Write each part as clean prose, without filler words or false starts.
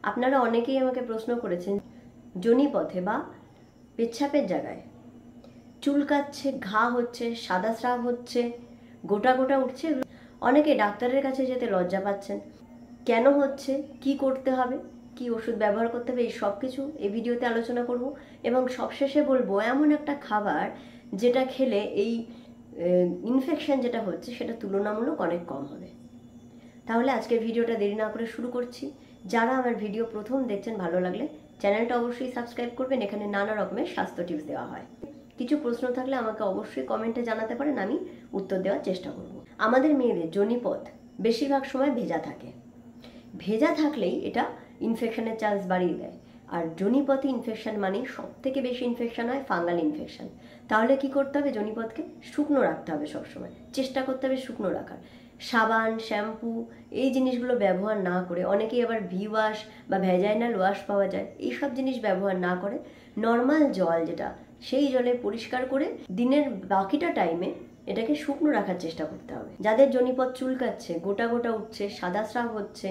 আপনারা অনেকেই আমাকে প্রশ্ন করেছেন যোনিপথে বা পেচ্ছাপের জায়গায় চুলকাচ্ছে, ঘা হচ্ছে, সাদা স্রাব হচ্ছে, গোটা গোটা উঠছে। অনেকে ডাক্তারের কাছে যেতে লজ্জা পাচ্ছেন। কেন হচ্ছে, কি করতে হবে, কি ওষুধ ব্যবহার করতে হবে, এই সব কিছু এই ভিডিওতে আলোচনা করব। এবং সবশেষে বলবো এমন একটা খাবার যেটা খেলে এই ইনফেকশন যেটা হচ্ছে সেটা তুলনামূলক অনেক কম হবে। তাহলে আজকের ভিডিওটা দেরি না করে শুরু করছি। যারা আমার ভিডিও প্রথম দেখছেন, ভালো লাগলে চ্যানেলটা অবশ্যই সাবস্ক্রাইব করবেন। এখানে নানা রকমের স্বাস্থ্য টিপস দেওয়া হয়। কিছু প্রশ্ন থাকলে আমাকে অবশ্যই কমেন্টে জানাতে পারেন, আমি উত্তর দেওয়ার চেষ্টা করব। আমাদের মেয়েদের যোনিপথ বেশিরভাগ সময় ভেজা থাকে। ভেজা থাকলেই এটা ইনফেকশনের চান্স বাড়িয়ে দেয়। আর যোনিপথে ইনফেকশন মানেই সব থেকে বেশি ইনফেকশন হয় ফাঙ্গাল ইনফেকশন। তাহলে কি করতে হবে? যোনিপথকে শুকনো রাখতে হবে, সবসময় চেষ্টা করতে হবে শুকনো রাখার। সাবান, শ্যাম্পু এই জিনিসগুলো ব্যবহার না করে, অনেকেই আবার ভি ওয়াশ বা ভ্যাজাইনাল ওয়াশ পাওয়া যায়, এইসব জিনিস ব্যবহার না করে নর্মাল জল যেটা, সেই জলে পরিষ্কার করে দিনের বাকিটা টাইমে এটাকে শুকনো রাখার চেষ্টা করতে হবে। যাদের যোনিপথ চুলকাচ্ছে, গোটা গোটা উঠছে, সাদা স্রাব হচ্ছে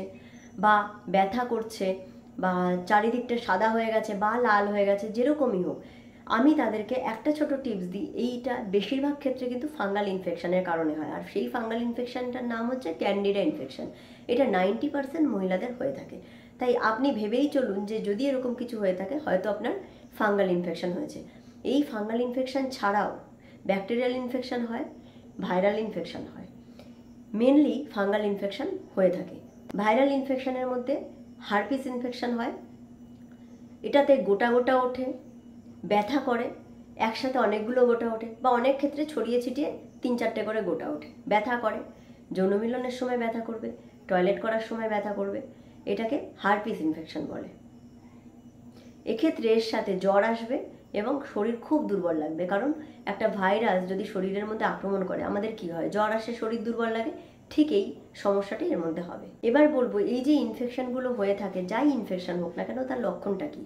বা ব্যথা করছে বা চারিদিকটা সাদা হয়ে গেছে বা লাল হয়ে গেছে, যেরকমই হোক, আমি তাদেরকে একটা ছোট টিপস দিই। এইটা বেশিরভাগ ক্ষেত্রে কিন্তু ফাঙ্গাল ইনফেকশনের কারণে হয়। আর সেই ফাঙ্গাল ইনফেকশনটার নাম হচ্ছে ক্যান্ডিডা ইনফেকশন। এটা 90% মহিলাদের হয়ে থাকে। তাই আপনি ভেবেই চলুন যে যদি এরকম কিছু হয়ে থাকে, হয়তো আপনার ফাঙ্গাল ইনফেকশন হয়েছে। এই ফাঙ্গাল ইনফেকশন ছাড়াও ব্যাকটেরিয়াল ইনফেকশন হয়, ভাইরাল ইনফেকশন হয়। মেনলি ফাঙ্গাল ইনফেকশন হয়ে থাকে। ভাইরাল ইনফেকশনের মধ্যে হার্পিস ইনফেকশন হয়। এটাতে গোটা গোটা ওঠে, ব্যথা করে, একসাথে অনেকগুলো গোটা ওঠে বা অনেক ক্ষেত্রে ছড়িয়ে ছিটিয়ে 3-4টে করে গোটা ওঠে, ব্যথা করে। যৌনমিলনের সময় ব্যথা করবে, টয়লেট করার সময় ব্যথা করবে। এটাকে হার্পিস ইনফেকশন বলে। এক্ষেত্রে এর সাথে জ্বর আসবে এবং শরীর খুব দুর্বল লাগবে। কারণ একটা ভাইরাস যদি শরীরের মধ্যে আক্রমণ করে, আমাদের কি হয়? জ্বর আসে, শরীর দুর্বল লাগে। ঠিক এই সমস্যাটি এর মধ্যে হবে। এবার বলবো, এই যে ইনফেকশনগুলো হয়ে থাকে, যাই ইনফেকশন হোক না কেন, তার লক্ষণটা কি?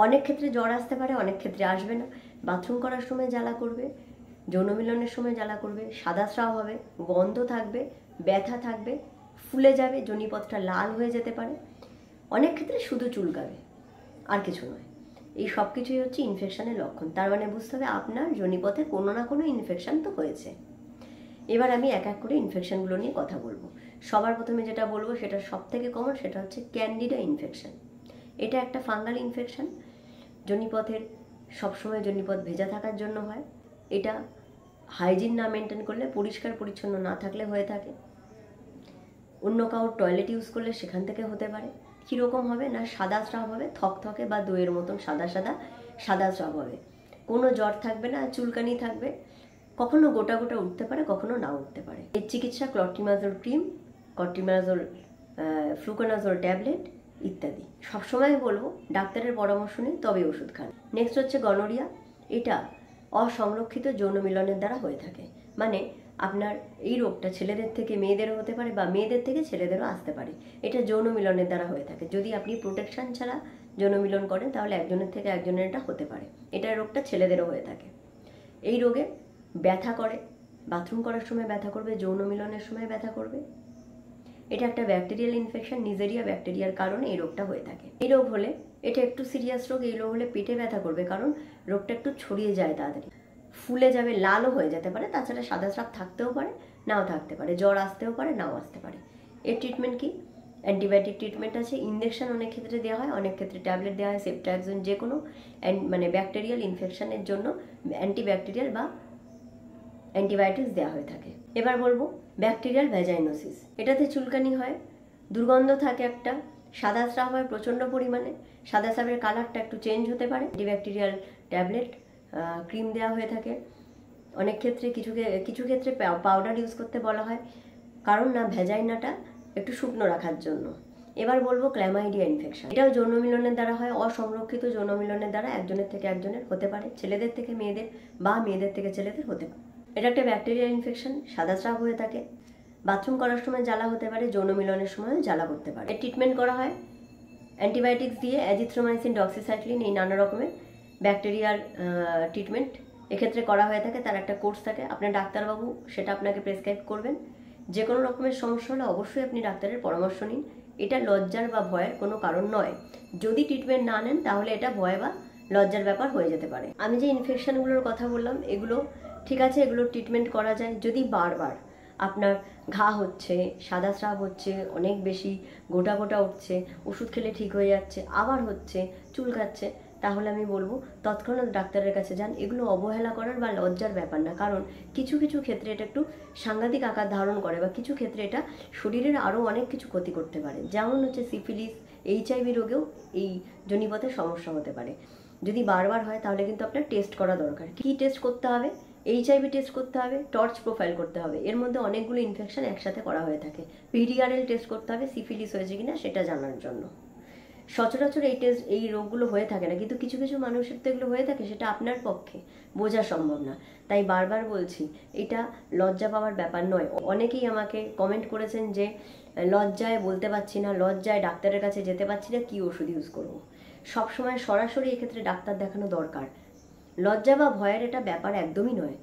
অনেক ক্ষেত্রে জ্বর আসতে পারে, অনেক ক্ষেত্রে আসবে না। বাথরুম করার সময় জ্বালা করবে, যৌনমিলনের সময় জ্বালা করবে, সাদা স্রাব হবে, গন্ধ থাকবে, ব্যথা থাকবে, ফুলে যাবে, যোনিপথটা লাল হয়ে যেতে পারে। অনেক ক্ষেত্রে শুধু চুলকাবে, আর কিছু নয়। এই সব কিছুই হচ্ছে ইনফেকশনের লক্ষণ। তার মানে বুঝতে হবে আপনার যোনিপথে কোনো না কোনো ইনফেকশন তো হয়েছে। এবার আমি এক এক করে ইনফেকশনগুলো নিয়ে কথা বলবো। সবার প্রথমে যেটা বলবো সেটা সব থেকে কমন, সেটা হচ্ছে ক্যান্ডিডা ইনফেকশন। এটা একটা ফাঙ্গাল ইনফেকশন। যোনিপথের সবসময় যোনিপথ ভেজা থাকার জন্য হয়। এটা হাইজিন না মেনটেন করলে, পরিষ্কার পরিচ্ছন্ন না থাকলে হয়ে থাকে। অন্য কারোর টয়লেট ইউজ করলে সেখান থেকে হতে পারে। কীরকম হবে না, সাদা স্রাব হবে, থকথকে বা দইয়ের মতন সাদা সাদা সাদা স্রাব হবে। কোনো জ্বর থাকবে না, চুলকানি থাকবে, কখনো গোটা গোটা উঠতে পারে, কখনো না উঠতে পারে। এর চিকিৎসা ক্লট্রিমাজোল ক্রিম, ক্লট্রিমাজোল ফ্লুকোনাজোল ট্যাবলেট ইত্যাদি। সবসময় বলবো ডাক্তারের পরামর্শ নিন, তবে ওষুধ খান। নেক্সট হচ্ছে গনোরিয়া। এটা অসংরক্ষিত যৌন মিলনের দ্বারা হয়ে থাকে। মানে আপনার এই রোগটা ছেলেদের থেকে মেয়েদেরও হতে পারে বা মেয়েদের থেকে ছেলেদেরও আসতে পারে। এটা যৌন মিলনের দ্বারা হয়ে থাকে। যদি আপনি প্রোটেকশন ছাড়া যৌন মিলন করেন, তাহলে একজনের থেকে একজনের এটা হতে পারে। এটা রোগটা ছেলেদেরও হয়ে থাকে। এই রোগে ব্যথা করে, বাথরুম করার সময় ব্যথা করবে, যৌন মিলনের সময় ব্যথা করবে। এটা একটা ব্যাকটেরিয়াল ইনফেকশন, নিজেরিয়া ব্যাকটেরিয়ার কারণে এই রোগটা হয়ে থাকে। এই রোগ হলে, এটা একটু সিরিয়াস রোগ, এই রোগ হলে পেটে ব্যথা করবে, কারণ রোগটা একটু ছড়িয়ে যায় তাড়াতাড়ি, ফুলে যাবে, লালও হয়ে যেতে পারে। তাছাড়া সাদা স্রাব থাকতেও পারে, নাও থাকতে পারে, জ্বর আসতেও পারে, নাও আসতে পারে। এর ট্রিটমেন্ট কি? অ্যান্টিবায়োটিক ট্রিটমেন্ট আছে, ইঞ্জেকশন অনেক ক্ষেত্রে দেওয়া হয়, অনেক ক্ষেত্রে ট্যাবলেট দেওয়া হয়, সেপ্টাক্সন, যে কোনো মানে ব্যাকটেরিয়াল ইনফেকশনের জন্য অ্যান্টিব্যাকটেরিয়াল বা অ্যান্টিবায়োটিক্স দেওয়া হয়ে থাকে। এবার বলবো ব্যাকটেরিয়াল ভ্যাজাইনোসিস। এটাতে চুলকানি হয়, দুর্গন্ধ থাকে, একটা সাদা স্রাব হয় প্রচণ্ড পরিমাণে। সাদা স্রাবের কালারটা একটু চেঞ্জ হতে পারে। অ্যান্টিব্যাকটেরিয়াল ট্যাবলেট, ক্রিম দেওয়া হয়ে থাকে। অনেক ক্ষেত্রে কিছু ক্ষেত্রে পাউডার ইউজ করতে বলা হয়, কারণ না ভ্যাজাইনাটা একটু শুকনো রাখার জন্য। এবার বলবো ক্ল্যামাইডিয়া ইনফেকশন। এটাও যৌন মিলনের দ্বারা হয়। অসংরক্ষিত যৌন মিলনের দ্বারা একজনের থেকে একজনের হতে পারে, ছেলেদের থেকে মেয়েদের বা মেয়েদের থেকে ছেলেদের হতে পারে। এটা একটা ব্যাকটেরিয়াল ইনফেকশন, সাদা স্রাব হয়ে থাকে, বাথরুম করার সময় জ্বালা হতে পারে, যৌন মিলনের সময় জ্বালা করতে পারে। এর ট্রিটমেন্ট করা হয় অ্যান্টিবায়োটিক্স দিয়ে, অ্যাজিথ্রোমাইসিন, ডক্সিসাইক্লিন, এই নানা রকমের ব্যাকটেরিয়াল ট্রিটমেন্ট এক্ষেত্রে করা হয়ে থাকে। তার একটা কোর্স থাকে, আপনার ডাক্তারবাবু সেটা আপনাকে প্রেসক্রাইব করবেন। যে কোনো রকমের সমস্যা হলে অবশ্যই আপনি ডাক্তারের পরামর্শ নিন। এটা লজ্জার বা ভয়ের কোনো কারণ নয়। যদি ট্রিটমেন্ট না নেন তাহলে এটা ভয় বা লজ্জার ব্যাপার হয়ে যেতে পারে। আমি যে ইনফেকশনগুলোর কথা বললাম এগুলো ঠিক আছে, এগুলো ট্রিটমেন্ট করা যায়। যদি বারবার আপনার ঘা হচ্ছে, সাদা স্রাব হচ্ছে, অনেক বেশি গোটা গোটা উঠছে, ওষুধ খেলে ঠিক হয়ে যাচ্ছে, আবার হচ্ছে, চুলকাচ্ছে, তাহলে আমি বলবো তৎক্ষণাৎ ডাক্তারের কাছে যান। এগুলো অবহেলা করার বা লজ্জার ব্যাপার না, কারণ কিছু কিছু ক্ষেত্রে এটা একটু সাংঘাতিক আকার ধারণ করে বা কিছু ক্ষেত্রে এটা শরীরের আরও অনেক কিছু ক্ষতি করতে পারে। যেমন হচ্ছে সিফিলিস, HIV রোগেও এই যোনিপথে সমস্যা হতে পারে। যদি বারবার হয় তাহলে কিন্তু আপনার টেস্ট করা দরকার। কি টেস্ট করতে হবে? HIV টেস্ট করতে হবে, টর্চ প্রোফাইল করতে হবে। এর মধ্যে অনেকগুলো ইনফেকশন একসাথে করা হয়ে থাকে। PDRL টেস্ট করতে হবে সিফিলিস হয়েছে কিনা সেটা জানার জন্য। সচরাচর এই রোগগুলো হয়ে থাকে না, কিন্তু কিছু কিছু মানুষের তো এগুলো হয়ে থাকে, সেটা আপনার পক্ষে বোঝা সম্ভব না। তাই বারবার বলছি এটা লজ্জা পাওয়ার ব্যাপার নয়। অনেকেই আমাকে কমেন্ট করেছেন যে লজ্জায় বলতে পারছি না, লজ্জায় ডাক্তারের কাছে যেতে পারছি না, কি ওষুধ ইউজ করবো। সবসময় সরাসরি এক্ষেত্রে ডাক্তার দেখানো দরকার। লজ্জা বা ভয়ের এটা ব্যাপার একদমই নয়।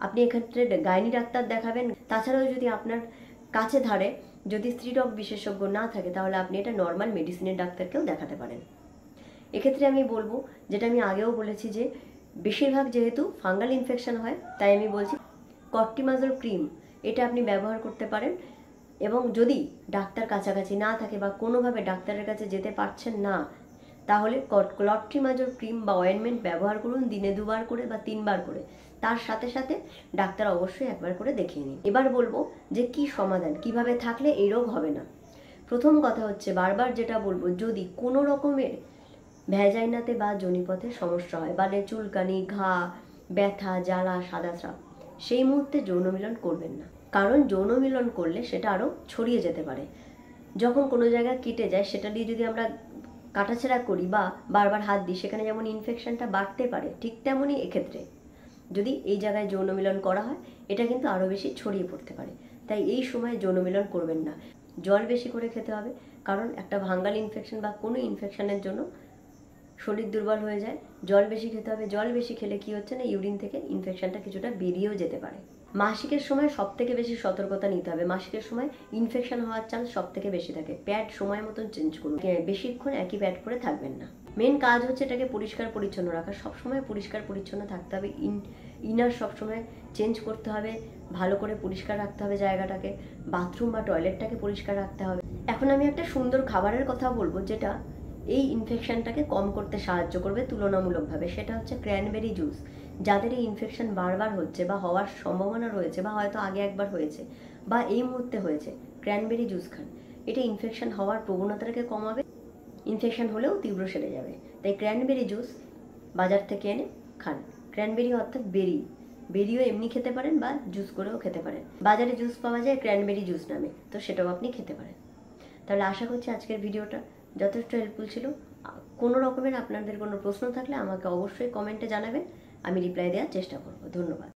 আপনি এক্ষেত্রে গাইনি ডাক্তার দেখাবেন। তাছাড়াও যদি আপনার কাছে ধারে যদি স্ত্রীরোগ বিশেষজ্ঞ না থাকে তাহলে আপনি এটা নর্মাল মেডিসিনের ডাক্তারকেও দেখাতে পারেন। এক্ষেত্রে আমি বলবো, যেটা আমি আগেও বলেছি, যে বেশিরভাগ যেহেতু ফাঙ্গাল ইনফেকশন হয় তাই আমি বলছি কর্টিমাজল ক্রিম এটা আপনি ব্যবহার করতে পারেন। এবং যদি ডাক্তার কাছাকাছি না থাকে বা কোনোভাবে ডাক্তারের কাছে যেতে পারছেন না, তাহলে ক্লট্রিমাজল ক্রিম বা অয়েনমেন্ট ব্যবহার করুন দিনে 2 বার করে বা 3 বার করে। তার সাথে সাথে ডাক্তার অবশ্যই একবার করে দেখিয়ে নিন। এবার বলবো যে কি সমাধান, কিভাবে থাকলে এই রোগ হবে না। প্রথম কথা হচ্ছে, বারবার যেটা বলবো, যদি কোনো রকমের ভ্যাজাইনাতে বা যোনিপথে সমস্যা হয়, মানে চুলকানি, ঘা, ব্যথা, জ্বালা, সাদা স্রাব, সেই মুহূর্তে যৌন মিলন করবেন না। কারণ যৌন মিলন করলে সেটা আরও ছড়িয়ে যেতে পারে। যখন কোনো জায়গায় কেটে যায় সেটা দিয়ে যদি আমরা কাটাছেঁড়া করি বা বারবার হাত দিই, সেখানে যেমন ইনফেকশনটা বাড়তে পারে, ঠিক তেমনই এক্ষেত্রে যদি এই জায়গায় যৌন মিলন করা হয় এটা কিন্তু আরও বেশি ছড়িয়ে পড়তে পারে। তাই এই সময় যৌন মিলন করবেন না। জল বেশি করে খেতে হবে, কারণ একটা ভাঙ্গাল ইনফেকশন বা কোনো ইনফেকশনের জন্য শরীর দুর্বল হয়ে যায়। জল বেশি খেতে হবে। জল বেশি খেলে কি হচ্ছে না, ইউরিন থেকে ইনফেকশনটা কিছুটা বেরিয়েও যেতে পারে। মাসিকের সময় সব থেকে বেশি সতর্কতা নিতে হবে। মাসিকের সময় ইনফেকশন হওয়ার চান্স সব থেকে বেশি থাকে। প্যাড সময় মতন চেঞ্জ করুন, বেশিক্ষণ একই প্যাড পরে থাকবেন না। মেন কাজ হচ্ছে এটাকে পরিষ্কার পরিচ্ছন্ন রাখা। সবসময় পরিষ্কার পরিচ্ছন্ন থাকতে হবে। ইনার সবসময় চেঞ্জ করতে হবে, ভালো করে পরিষ্কার রাখতে হবে জায়গাটাকে। বাথরুম বা টয়লেটটাকে পরিষ্কার রাখতে হবে। এখন আমি একটা সুন্দর খাবারের কথা বলবো যেটা এই ইনফেকশনটাকে কম করতে সাহায্য করবে তুলনামূলকভাবে। সেটা হচ্ছে ক্র্যানবেরি জুস। যাদের এই ইনফেকশন বারবার হচ্ছে বা হওয়ার সম্ভাবনা রয়েছে বা হয়তো আগে একবার হয়েছে বা এই মুহূর্তে হয়েছে, ক্র্যানবেরি জুস খান। এটা ইনফেকশন হওয়ার প্রবণতাটাকে কমাবে, ইনফেকশন হলেও তীব্র সেরে যাবে। তাই ক্র্যানবেরি জুস বাজার থেকে এনে খান। ক্র্যানবেরি অর্থাৎ বেরিও এমনি খেতে পারেন বা জুস করেও খেতে পারেন। বাজারে জুস পাওয়া যায় ক্র্যানবেরি জুস নামে, তো সেটাও আপনি খেতে পারেন। তাহলে আশা করছি আজকের ভিডিওটা যথেষ্ট হেল্পফুল ছিল। কোনো রকমের আপনাদের কোনো প্রশ্ন থাকলে আমাকে অবশ্যই কমেন্টে জানাবেন, আমি রিপ্লাই দেওয়ার চেষ্টা করব। ধন্যবাদ।